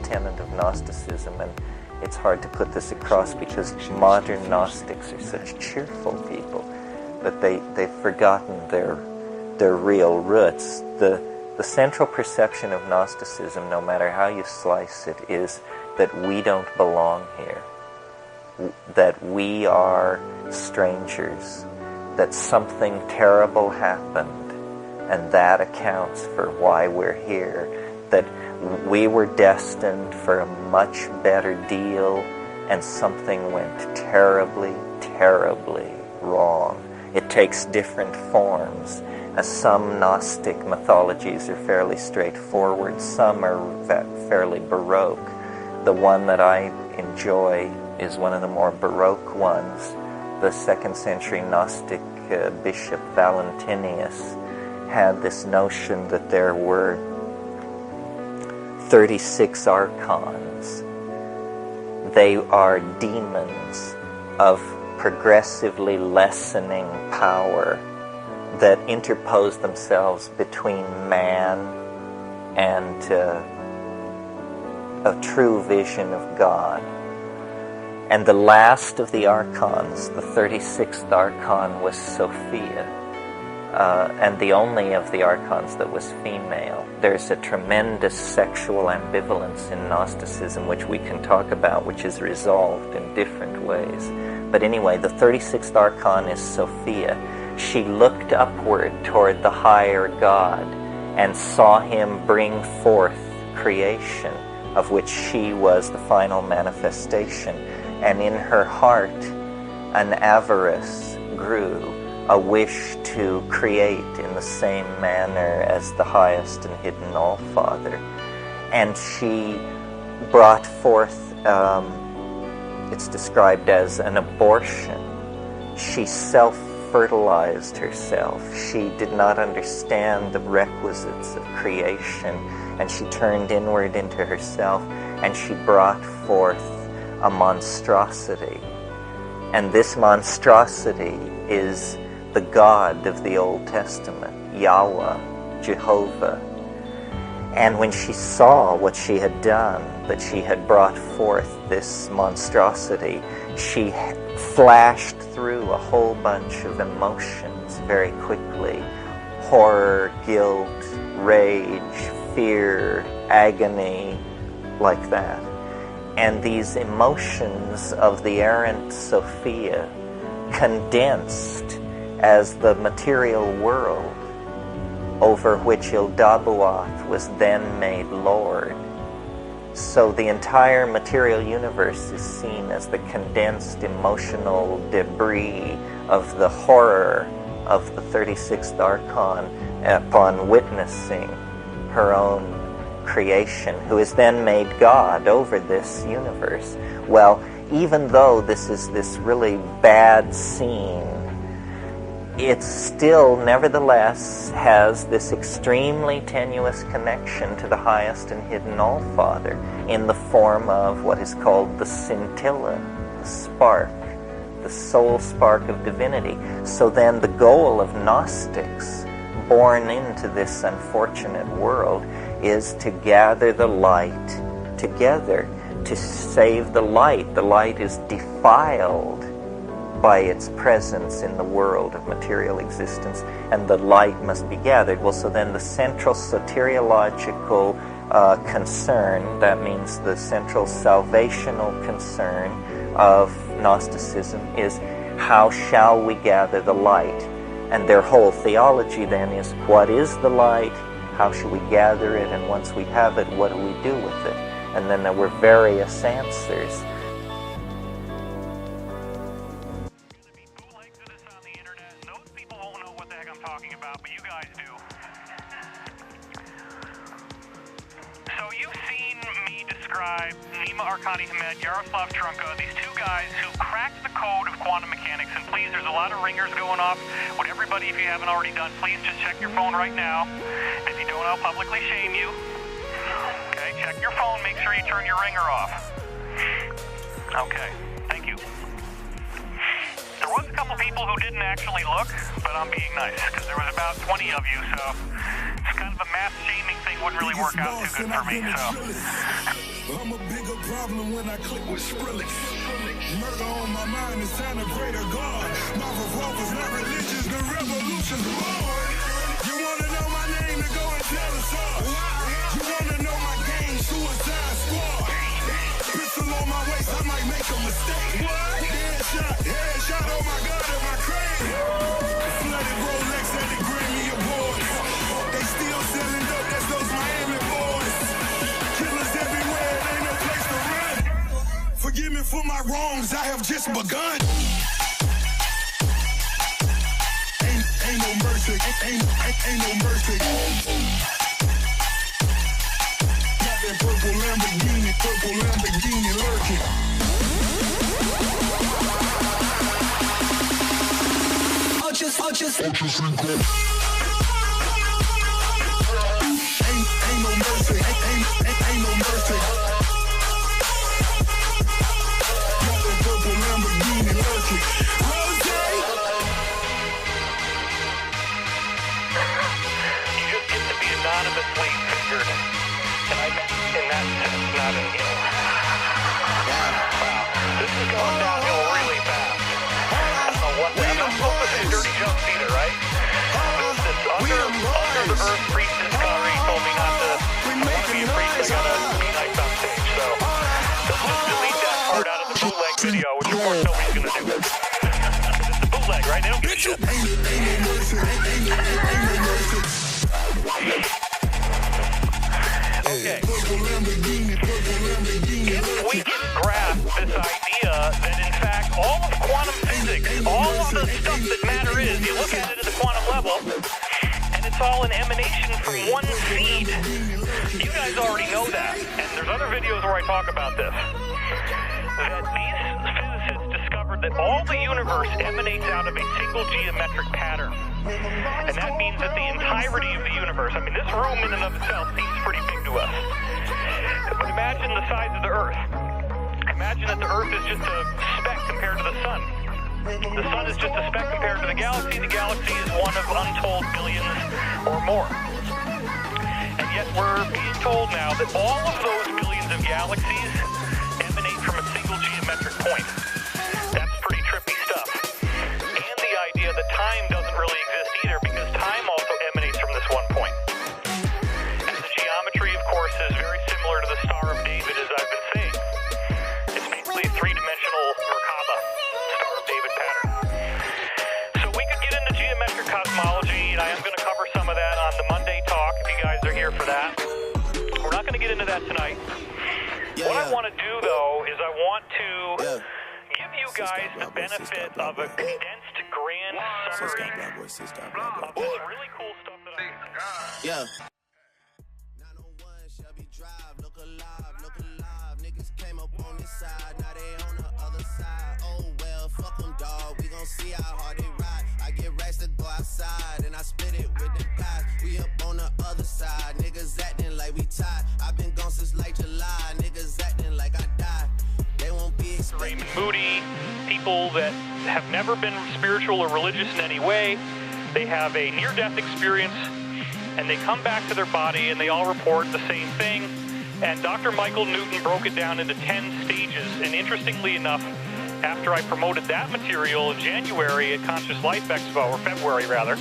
Tenet of Gnosticism, and it's hard to put this across because modern Gnostics are such cheerful people, but they've forgotten their real roots. The central perception of Gnosticism, no matter how you slice it, is that we don't belong here, that we are strangers, that something terrible happened, and that accounts for why we're here, that we were destined for a much better deal, and something went terribly, terribly wrong. It takes different forms. Some Gnostic mythologies are fairly straightforward. Some are fairly Baroque. The one that I enjoy is one of the more Baroque ones. The 2nd century Gnostic Bishop Valentinius had this notion that there were 36 archons. They are demons of progressively lessening power that interpose themselves between man and a true vision of God. And the last of the archons, the 36th archon, was Sophia, and the only of the archons that was female. There's a tremendous sexual ambivalence in Gnosticism, which we can talk about, which is resolved in different ways. But anyway, the 36th archon is Sophia. She looked upward toward the higher God and saw him bring forth creation, of which she was the final manifestation. And in her heart, an avarice grew, a wish to create in the same manner as the highest and hidden All-Father. And she brought forth, it's described as an abortion. She self-fertilized herself. She did not understand the requisites of creation, and she turned inward into herself, and she brought forth a monstrosity. And this monstrosity is the God of the Old Testament, Yahweh, Jehovah. And when she saw what she had done, that she had brought forth this monstrosity, she flashed through a whole bunch of emotions very quickly. Horror, guilt, rage, fear, agony, like that. And these emotions of the errant Sophia condensed as the material world over which Ildabuath was then made Lord. So the entire material universe is seen as the condensed emotional debris of the horror of the 36th archon upon witnessing her own creation, who is then made God over this universe. Well, even though this is this really bad scene, it still, nevertheless, has this extremely tenuous connection to the highest and hidden All-Father in the form of what is called the scintilla, the spark, the soul spark of divinity. So then the goal of Gnostics, born into this unfortunate world, is to gather the light together, to save the light. The light is defiled by its presence in the world of material existence, and the light must be gathered. Well, so then the central soteriological concern, that means the central salvational concern of Gnosticism, is how shall we gather the light? And their whole theology then is, what is the light? How should we gather it? And once we have it, what do we do with it? And then there were various answers. Yaroslav Trunka, these two guys who cracked the code of quantum mechanics. And please, there's a lot of ringers going off. Would everybody, if you haven't already done, please just check your phone right now. If you don't, I'll publicly shame you. Okay, check your phone. Make sure you turn your ringer off. Okay, thank you. There was a couple people who didn't actually look, but I'm being nice, because there was about 20 of you, so it's kind of a mass shaming thing wouldn't really work out too good for me, so. I'm a bigger problem when I click with Skrillex. Murder on my mind is time to greater God. My revolver's not religious, the revolution's born. You wanna know my name, then go and tell us all. You wanna know my game, Suicide Squad. Pistol on my waist, I might make a mistake. Headshot, oh my God, am I crazy? Flooded Rolex at the Grammy Awards. They still selling dope, that's those Miami boys. Killers everywhere, it ain't no place to run. Forgive me for my wrongs, I have just begun. Ain't no mercy, ain't no mercy. Got that purple Lamborghini lurking. I'll just ain't no mercy, ain't no mercy. Got that purple Lamborghini lurking. You just get to be anonymously figured, and I meant in that sense, not in you. Wow, this is going downhill really fast. I'm not supposed to say dirty jokes either, right? This under the earth priestess Kyrie told me not to be a priest. I gotta be nice on stage, so let's just delete that part out of the bootleg video, which of course nobody's gonna do. It's a bootleg, right? They don't give a shit. Okay. If we can grasp this idea that in fact all of quantum physics, all of the stuff that matter is, you look at it at the quantum level, and it's all an emanation from one seed. You guys already know that, and there's other videos where I talk about this. That these physicists discovered that all the universe emanates out of a single geometric pattern. And that means that the entirety of the universe, I mean, this room in and of itself seems pretty big to us. But imagine the size of the Earth. Imagine that the Earth is just a speck compared to the Sun. The Sun is just a speck compared to the galaxy. The galaxy is one of untold billions or more. And yet we're being told now that all of those billions of galaxies emanate from a single geometric point. That's pretty trippy stuff. And the idea that time doesn't really exist either, because time also emanates from this one point. And the geometry, of course, is very similar to the Star of David, as I've been saying. It's basically a three-dimensional Merkaba, Star of David pattern. So we could get into geometric cosmology, and I am going to cover some of that on the Monday talk, if you guys are here for that. We're not going to get into that tonight. What I want to do, though, is I want to give you guys the benefit of a condensed grand summary of this really cool stuff that I... Yeah. 901 Shelby Drive, look alive, niggas came up on this side, now they on the other side. Oh well, fuck them, dawg, we gon' see how hard they ride. I get racks to go outside, and I split it with the guys. We up on the other side, niggas acting like we tied. I've been gone since like July, niggas acting like I died. They won't be Raymond Moody, people that have never been spiritual or religious in any way. They have a near-death experience, and they come back to their body, and they all report the same thing. And Dr. Michael Newton broke it down into 10 stages. And interestingly enough, after I promoted that material in January at Conscious Life Expo, or February rather,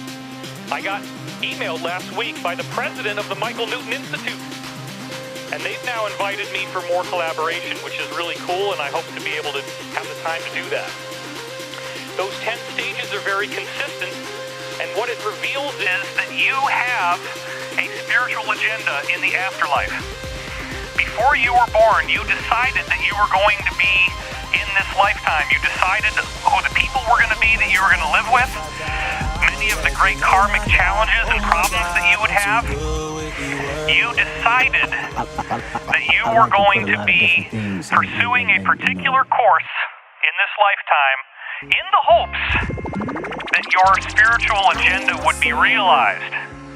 I got emailed last week by the president of the Michael Newton Institute. And they've now invited me for more collaboration, which is really cool, and I hope to be able to have the time to do that. Those 10 stages are very consistent, and what it reveals is that you have a spiritual agenda in the afterlife. Before you were born, you decided that you were going to be in this lifetime. You decided who the people were going to be that you were going to live with, many of the great karmic challenges and problems that you would have. You decided that you were going to be pursuing a particular course in this lifetime in the hopes that your spiritual agenda would be realized.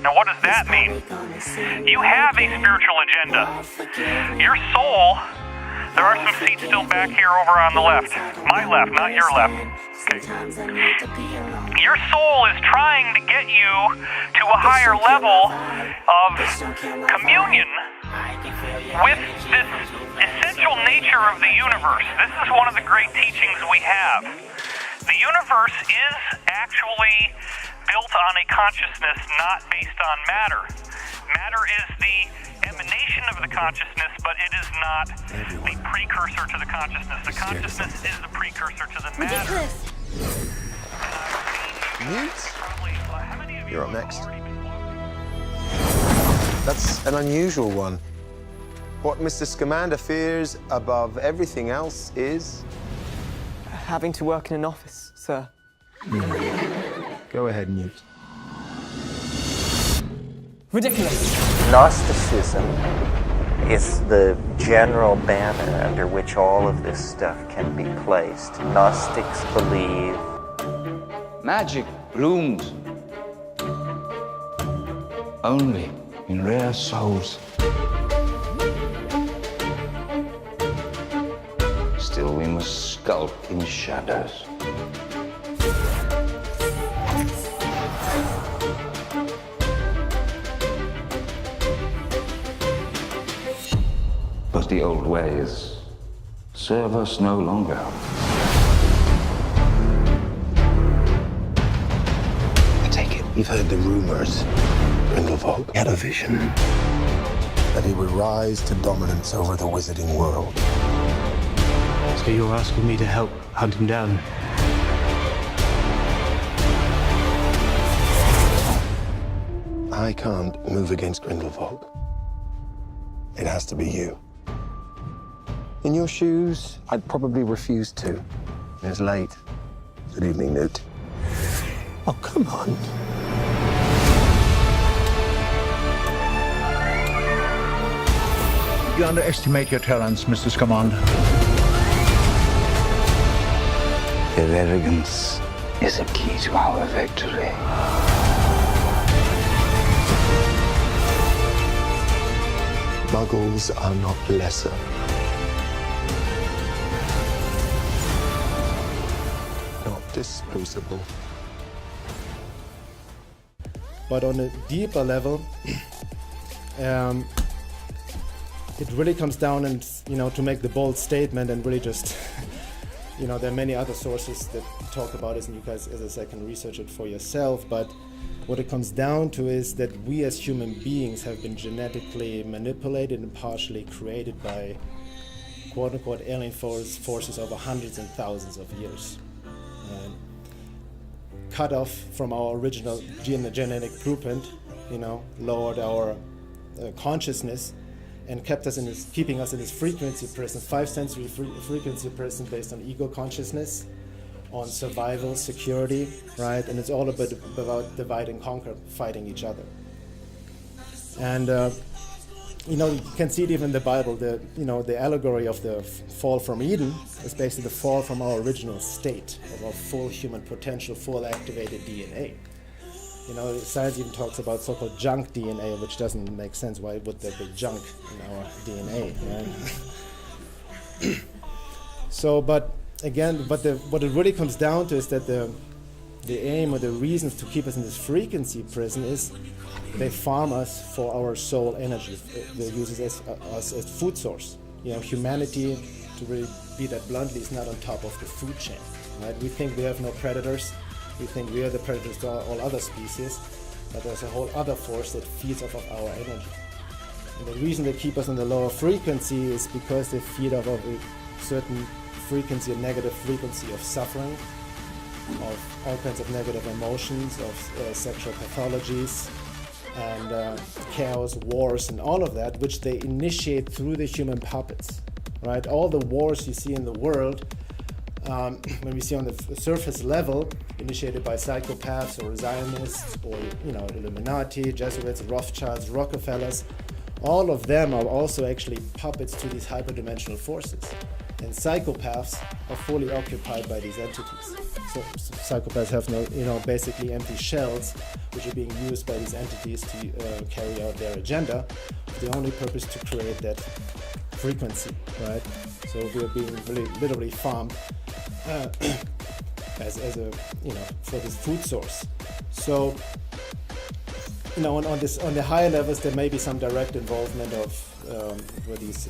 Now, what does that mean? You have a spiritual agenda. Your soul, there are some seats still back here over on the left. My left, not your left. Okay. Your soul is trying to get you to a higher level of communion with this essential nature of the universe. This is one of the great teachings we have. The universe is actually built on a consciousness not based on matter. Matter is the emanation of the consciousness, but it is not the precursor to the consciousness. The consciousness is the precursor to the matter. You're up next. That's an unusual one. What Mr. Scamander fears above everything else is... having to work in an office, sir. Go ahead, Newt. Ridiculous. Gnosticism is the general banner under which all of this stuff can be placed. Gnostics believe magic blooms only in rare souls. Still, we must skulk in shadows. But the old ways serve us no longer. I take it you've heard the rumors. Grindelwald had a vision that he would rise to dominance over the wizarding world. So you're asking me to help hunt him down? I can't move against Grindelwald. It has to be you. In your shoes, I'd probably refuse to. It's late. Good evening, Newt. Oh, come on. You underestimate your talents, Mr. Scamander. Their arrogance is a key to our victory. Muggles are not lesser. Not disposable. But on a deeper level, it really comes down and, to make the bold statement and really just, there are many other sources that talk about this, and you guys, as I said, can research it for yourself, but what it comes down to is that we as human beings have been genetically manipulated and partially created by quote-unquote alien forces over hundreds and thousands of years. Cut off from our original genetic blueprint, lowered our consciousness and keeping us in this frequency prison, 5-sensory frequency prison based on ego consciousness, on survival, security, right? And it's all about divide and conquer, fighting each other. And you can see it even in the Bible. The allegory of the fall from Eden is basically the fall from our original state of our full human potential, full activated DNA. Science even talks about so-called junk DNA, which doesn't make sense. Why would there be junk in our DNA? Right? What it really comes down to is that the aim or the reasons to keep us in this frequency prison is they farm us for our soul energy. They use us as food source. Humanity, to really be that bluntly, is not on top of the food chain. Right? We think we have no predators. We think we are the predators to all other species, but there's a whole other force that feeds off of our energy. And the reason they keep us on the lower frequency is because they feed off of a certain frequency, a negative frequency of suffering, of all kinds of negative emotions, of sexual pathologies, and chaos, wars, and all of that, which they initiate through the human puppets, right? All the wars you see in the world, when we see on the surface level, initiated by psychopaths or Zionists or, Illuminati, Jesuits, Rothschilds, Rockefellers, all of them are also actually puppets to these hyperdimensional forces. And psychopaths are fully occupied by these entities. So psychopaths have basically empty shells, which are being used by these entities to carry out their agenda. The only purpose to create that frequency, right? So we're being really literally farmed as a for this food source. So on the higher levels, there may be some direct involvement of where these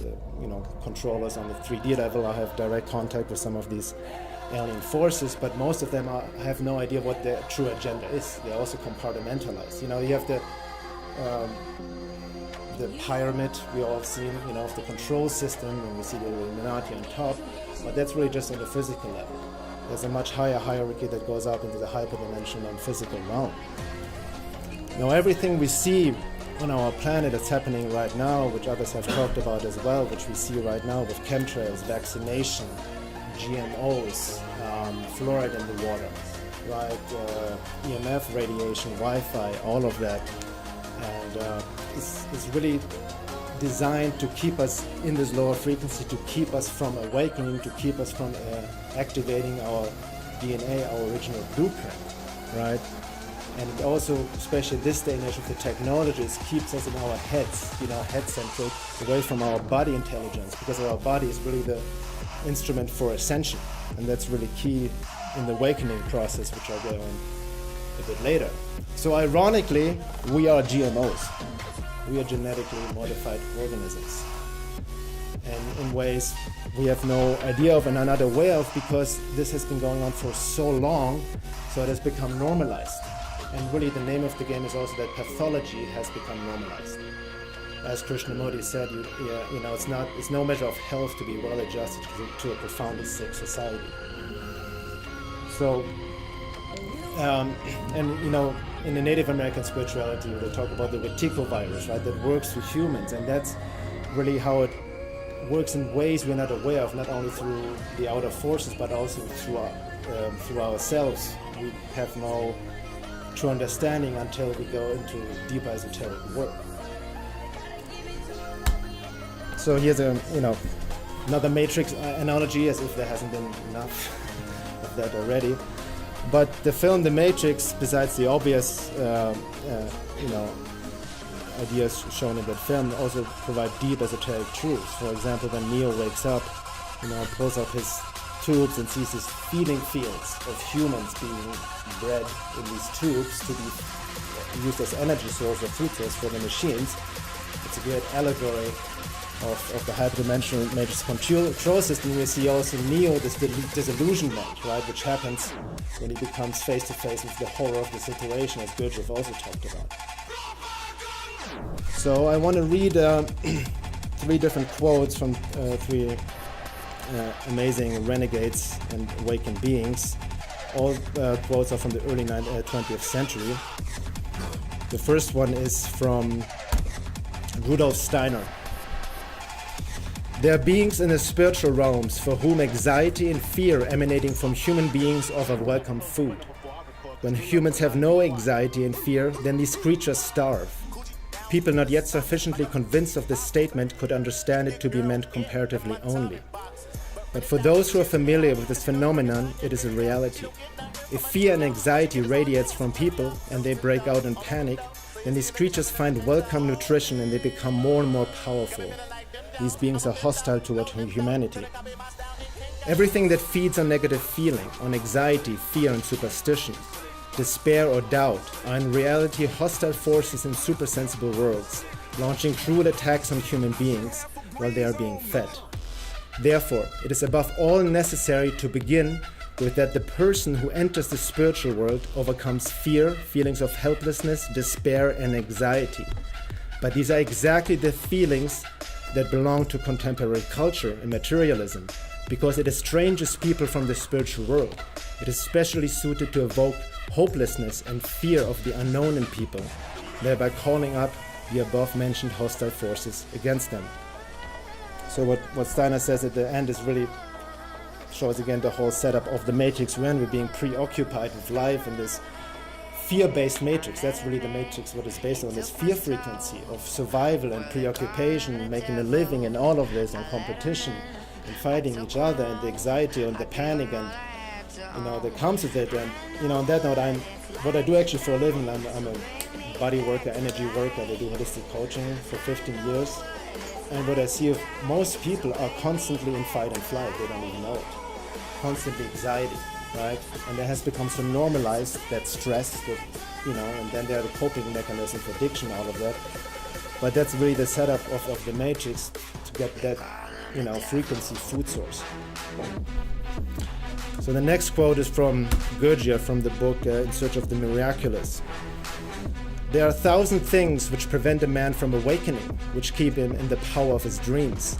controllers on the 3D level. I have direct contact with some of these alien forces, but most of them have no idea what their true agenda is. They're also compartmentalized. You have the pyramid we all have seen, of the control system, and we see the Illuminati on top, but that's really just on the physical level. There's a much higher hierarchy that goes up into the hyperdimensional and physical realm. Now, everything we see on our planet that's happening right now, which others have talked about as well, which we see right now with chemtrails, vaccination, GMOs, fluoride in the water, right? EMF radiation, Wi-Fi, all of that. And it's really designed to keep us in this lower frequency, to keep us from awakening, to keep us from activating our DNA, our original blueprint, right? And it also, especially this day and age of the technologies, keeps us in our heads, head-centric, away from our body intelligence, because our body is really the instrument for ascension, and that's really key in the awakening process, which I'll go on a bit later. So ironically, we are GMOs. We are genetically modified organisms. And in ways we have no idea of and are not aware of, because this has been going on for so long, so it has become normalized. And really the name of the game is also that pathology has become normalized. As Krishnamurti said, it's no measure of health to be well adjusted to a profoundly sick society. So, in the Native American spirituality, they talk about the reticulovirus, right, that works through humans, and that's really how it works in ways we're not aware of, not only through the outer forces, but also through ourselves. We have no true understanding until we go into deeper esoteric work. So here's another Matrix analogy, as if there hasn't been enough of that already. But the film The Matrix, besides the obvious ideas shown in that film, also provide deep esoteric truths. For example, when Neo wakes up, pulls up his tubes and sees these feeding fields of humans being bred in these tubes to be used as energy source or food source for the machines. It's a great allegory of the hyperdimensional matrix control system. We see also Neo, this disillusionment, right, which happens when he becomes face to face with the horror of the situation, as Gurdjieff also talked about. So I want to read 3 different quotes from 3 amazing renegades and awakened beings. All quotes are from the early 20th century. The first one is from Rudolf Steiner. There are beings in the spiritual realms for whom anxiety and fear emanating from human beings offer welcome food. When humans have no anxiety and fear, then these creatures starve. People not yet sufficiently convinced of this statement could understand it to be meant comparatively only. But for those who are familiar with this phenomenon, it is a reality. If fear and anxiety radiates from people and they break out in panic, then these creatures find welcome nutrition and they become more and more powerful. These beings are hostile toward humanity. Everything that feeds on negative feeling, on anxiety, fear, and superstition, despair or doubt, are in reality hostile forces in supersensible worlds, launching cruel attacks on human beings while they are being fed. Therefore, it is above all necessary to begin with that the person who enters the spiritual world overcomes fear, feelings of helplessness, despair, and anxiety. But these are exactly the feelings that belong to contemporary culture and materialism, because it estranges people from the spiritual world. It is specially suited to evoke hopelessness and fear of the unknown in people, thereby calling up the above-mentioned hostile forces against them. So what Steiner says at the end is really shows again the whole setup of the matrix when we're being preoccupied with life in this fear-based matrix. That's really the matrix what is based on, this fear frequency of survival and preoccupation and making a living and all of this, and competition and fighting each other and the anxiety and the panic and that comes with it. And on that note, what I do actually for a living, I'm a body worker, energy worker. I do holistic coaching for 15 years. And what I see of most people are constantly in fight and flight. They don't even know it. Constantly anxiety, right? And it has become so normalized, that stress, that, and then there are the coping mechanisms for addiction, all of that. But that's really the setup of the matrix to get that, frequency food source. So the next quote is from Gurdjieff from the book In Search of the Miraculous. There are 1,000 things which prevent a man from awakening, which keep him in the power of his dreams.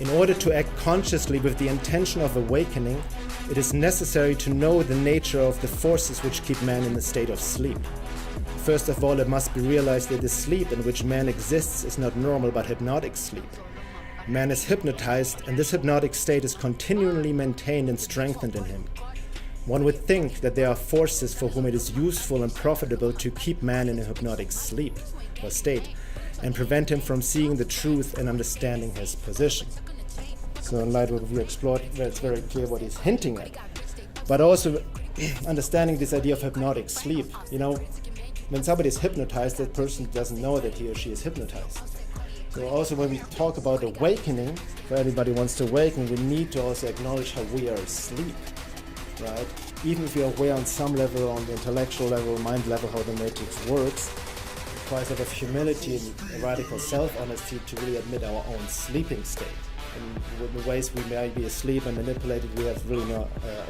In order to act consciously with the intention of awakening, it is necessary to know the nature of the forces which keep man in a state of sleep. First of all, it must be realized that the sleep in which man exists is not normal but hypnotic sleep. Man is hypnotized, and this hypnotic state is continually maintained and strengthened in him. One would think that there are forces for whom it is useful and profitable to keep man in a hypnotic sleep or state and prevent him from seeing the truth and understanding his position. So in light of what we explored, it's very clear what he's hinting at. But also understanding this idea of hypnotic sleep. When somebody is hypnotized, that person doesn't know that he or she is hypnotized. So also when we talk about awakening, if anybody wants to awaken, we need to also acknowledge how we are asleep. Right? Even if you're aware on some level, on the intellectual level, mind level, how the matrix works, it requires a lot of humility and a radical self-honesty to really admit our own sleeping state. And in the ways we may be asleep and manipulated, we have really no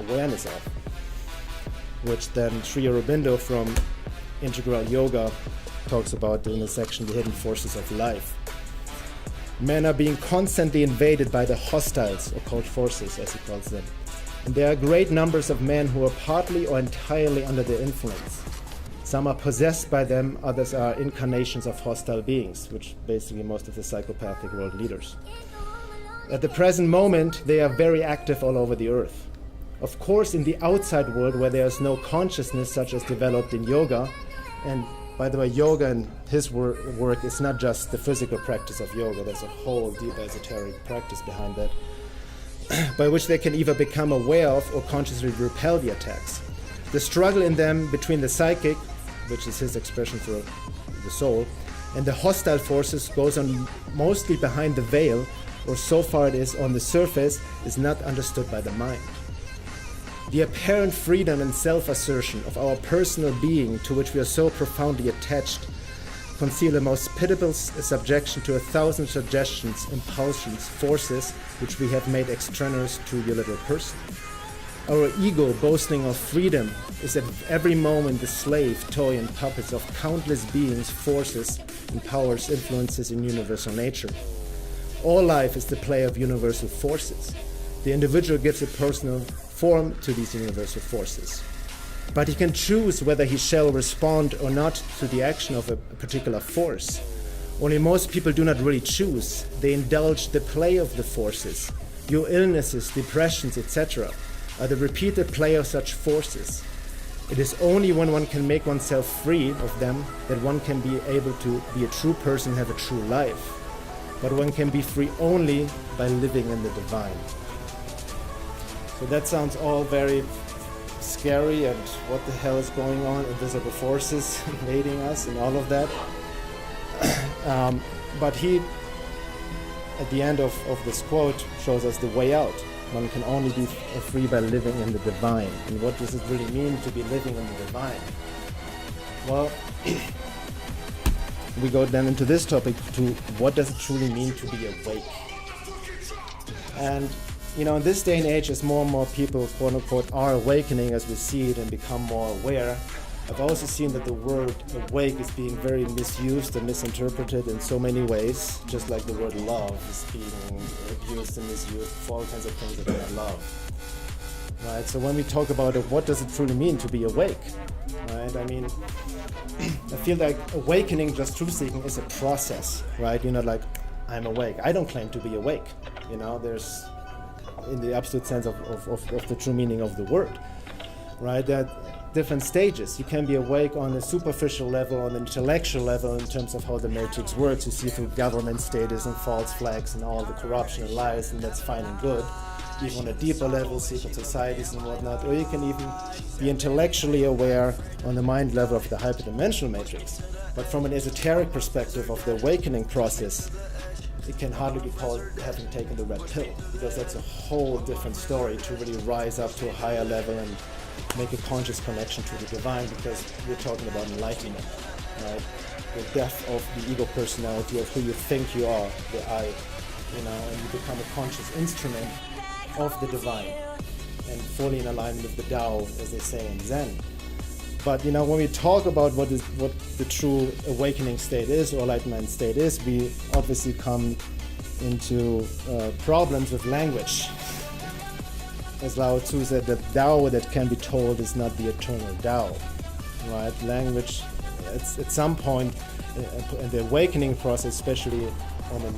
awareness of. Which then Sri Aurobindo from Integral Yoga talks about in the section, The Hidden Forces of Life. Men are being constantly invaded by the hostiles, occult forces, as he calls them. And there are great numbers of men who are partly or entirely under their influence. Some are possessed by them, others are incarnations of hostile beings, which basically most of the psychopathic world leaders. At the present moment, they are very active all over the earth. Of course, in the outside world where there is no consciousness such as developed in yoga, and by the way, yoga and his work is not just the physical practice of yoga, there's a whole deep esoteric practice behind that, by which they can either become aware of or consciously repel the attacks. The struggle in them between the psychic, which is his expression for the soul, and the hostile forces goes on mostly behind the veil, or so far it is on the surface, is not understood by the mind. The apparent freedom and self-assertion of our personal being, to which we are so profoundly attached, conceal a most pitiable subjection to 1,000 suggestions, impulsions, forces which we have made extraneous to your little person. Our ego, boasting of freedom, is at every moment the slave, toy, and puppets of countless beings, forces, and powers, influences in universal nature. All life is the play of universal forces. The individual gives a personal form to these universal forces. But he can choose whether he shall respond or not to the action of a particular force. Only most people do not really choose. They indulge the play of the forces. Your illnesses, depressions, etc. are the repeated play of such forces. It is only when one can make oneself free of them that one can be able to be a true person and have a true life. But one can be free only by living in the divine. So that sounds all very scary, and what the hell is going on, invisible forces invading us and all of that. But he, at the end of this quote, shows us the way out. One can only be free by living in the divine. And what does it really mean to be living in the divine? Well, we go then into this topic to what does it truly mean to be awake? And in this day and age, as more and more people, quote unquote, are awakening as we see it and become more aware, I've also seen that the word awake is being very misused and misinterpreted in so many ways, just like the word love is being abused and misused for all kinds of things that we don't love. Right? So when we talk about it, what does it truly mean to be awake? Right? I mean, I feel like awakening, just truth-seeking, is a process, right? You're not like, I'm awake. I don't claim to be awake. You know, there's, in the absolute sense of the true meaning of the word, right? That different stages. You can be awake on a superficial level, on an intellectual level, in terms of how the matrix works. You see through government status and false flags and all the corruption and lies, and that's fine and good. Even on a deeper level, secret societies and whatnot. Or you can even be intellectually aware on the mind level of the hyperdimensional matrix. But from an esoteric perspective of the awakening process, it can hardly be called having taken the red pill, because that's a whole different story to really rise up to a higher level and make a conscious connection to the divine, because we're talking about enlightenment, right? The death of the ego personality of who you think you are, the I, you know, and you become a conscious instrument of the divine and fully in alignment with the Tao, as they say in Zen. But you know, when we talk about what the true awakening state is, or enlightenment state is, we obviously come into problems with language. As Lao Tzu said, the Tao that can be told is not the eternal Tao, right? Language, it's at some point in the awakening process, especially on an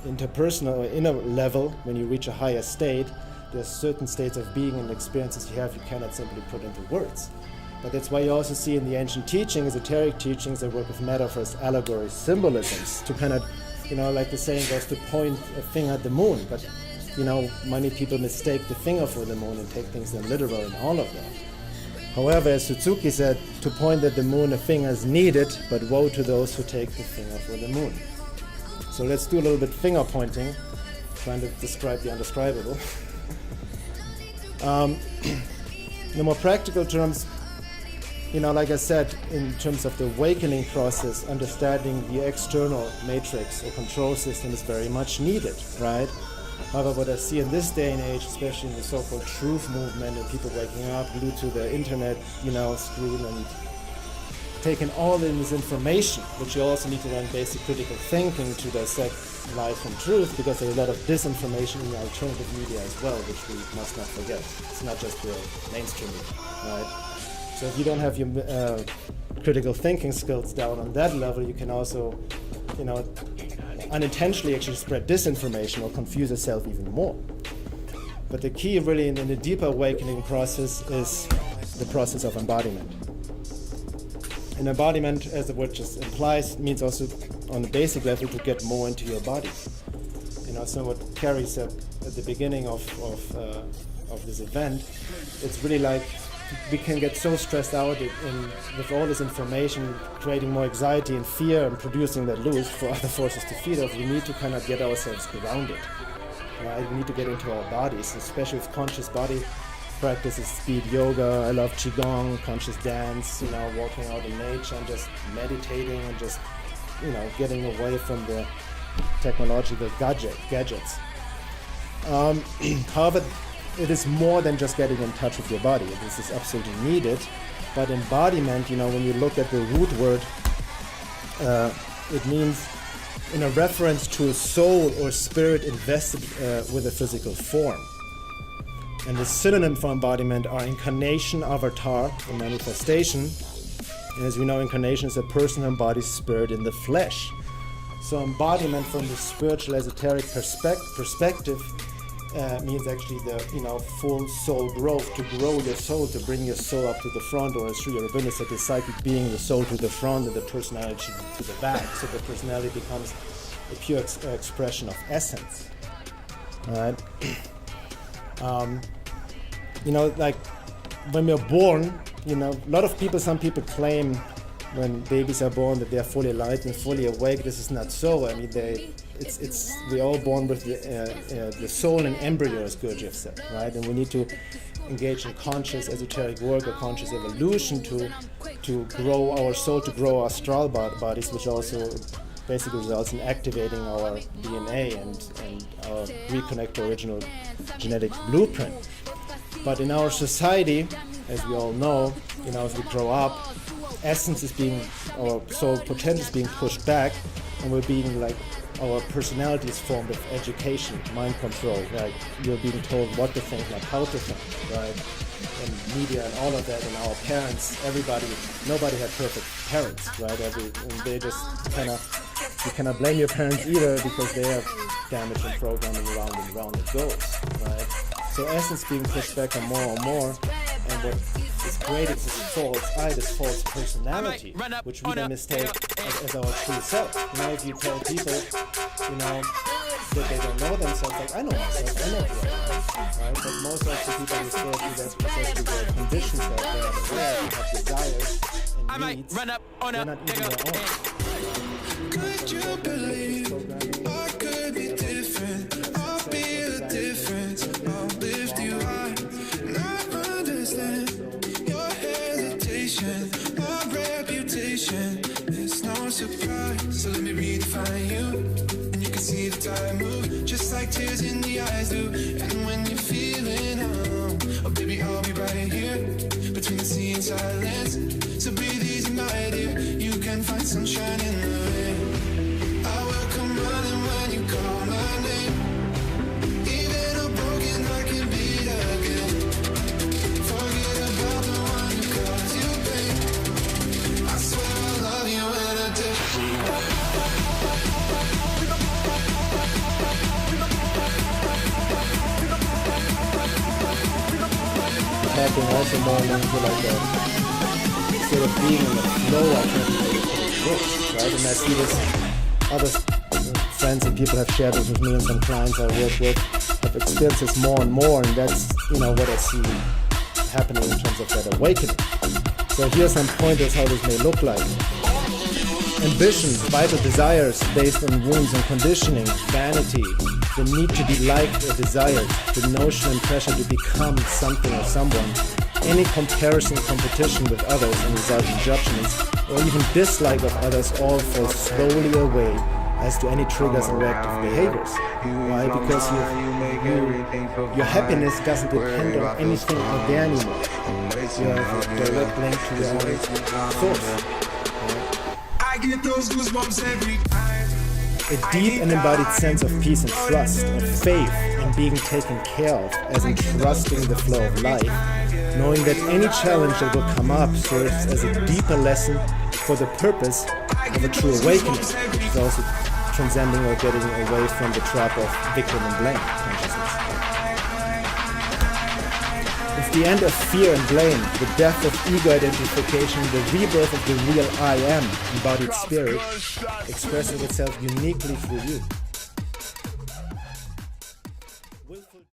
interpersonal or inner level, when you reach a higher state, there's certain states of being and experiences you cannot simply put into words. But that's why you also see in the ancient teachings, esoteric teachings, that work with metaphors, allegories, symbolisms, to kind of, you know, like the saying goes, to point a finger at the moon. But you know, many people mistake the finger for the moon and take things then literal and all of that. However, as Suzuki said, to point at the moon, a finger is needed, but woe to those who take the finger for the moon. So let's do a little bit finger pointing, trying to describe the undescribable. In the more practical terms, you know, like I said, in terms of the awakening process, understanding the external matrix or control system is very much needed, right? However, what I see in this day and age, especially in the so-called truth movement and people waking up glued to the internet, you know, screen and taking all in this information, which you also need to learn basic critical thinking to dissect lies from truth, because there's a lot of disinformation in the alternative media as well, which we must not forget. It's not just the mainstream media, right? So if you don't have your critical thinking skills down on that level, you can also, you know, unintentionally actually spread disinformation or confuse yourself even more. But the key really in the deeper awakening process is the process of embodiment. And embodiment, as the word just implies, means also on the basic level to get more into your body. You know, so what Carrie said at the beginning of this event, it's really like we can get so stressed out with all this information, creating more anxiety and fear and producing that loop for other forces to feed off. We need to kind of get ourselves grounded. Right? We need to get into our bodies, especially with conscious body practices, speed yoga. I love qigong, conscious dance, you know, walking out in nature and just meditating and just, you know, getting away from the technological gadgets. However, it is more than just getting in touch with your body. This is absolutely needed. But embodiment, you know, when you look at the root word, it means in a reference to a soul or spirit invested with a physical form. And the synonym for embodiment are incarnation, avatar, and manifestation. And as we know, incarnation is a person who embodies spirit in the flesh. So embodiment from the spiritual esoteric perspective means actually the, you know, full soul growth, to grow your soul, to bring your soul up to the front, or as Sri Aurobindo said, the psychic being, the soul to the front and the personality to the back. So the personality becomes a pure expression of essence. Right? You know, like when we're born, you know, a lot of people, some people claim when babies are born that they're fully enlightened, fully awake. This is not so. I mean, we're all born with the soul and embryo, as Gurdjieff said, right? And we need to engage in conscious esoteric work or conscious evolution to grow our soul, to grow our astral bodies, which also basically results in activating our DNA and reconnect the original genetic blueprint. But in our society, as we all know, you know, as we grow up, essence is being, our soul potential is being pushed back, and we're being like, our personality is formed of education, mind control, right? You're being told what to think, not how to think, right? And media and all of that, and our parents, nobody had perfect parents, right? And they just you cannot blame your parents either, because they have damage and programming around and around it goes, right? So essence being pushed back on more and more, and what is created is this false personality, which we then mistake as our true self. You know, if you tell people, you know, that they don't know themselves, like, I know myself, I know who I am, right? But most of the people refer to that especially their conditioned self, they're not aware, they have desires and needs, they're not even their own. Could you believe I could be different? I'll be the difference. I'll lift you high. And I understand your hesitation, my reputation. It's no surprise. So let me redefine you. And you can see the time move, just like tears in the eyes do. And when you're feeling oh baby, I'll be right here between the sea and silence. So breathe easy, my dear. You can find sunshine in the rain. I will come running when you call my name. Even a broken heart can beat again. Forget about the one who caused you pain. I swear I love you in a different way. Tapping also more into like a sort of being in the flow, I think, right? And I see this, other friends and people have shared this with me, and some clients I work with have experienced this more and more, and that's, you know, what I see happening in terms of that awakening. So here's some pointers how this may look like. Ambition, vital desires based on wounds and conditioning, vanity, the need to be liked or desired, the notion and pressure to become something or someone, any comparison, competition with others and resulting judgments, or even dislike of others all fall slowly away as to any triggers and reactive behaviors. Why? Because your happiness doesn't depend on anything out there anymore. You have a direct link to your own source. I get those goosebumps every time. A deep and embodied sense of peace and trust, of faith in being taken care of, as in trusting the flow of life, knowing that any challenge that will come up serves as a deeper lesson for the purpose of a true awakening, which is also transcending or getting away from the trap of victim and blame consciousness. It's the end of fear and blame, the death of ego identification, the rebirth of the real I am, embodied spirit, expressing itself uniquely through you.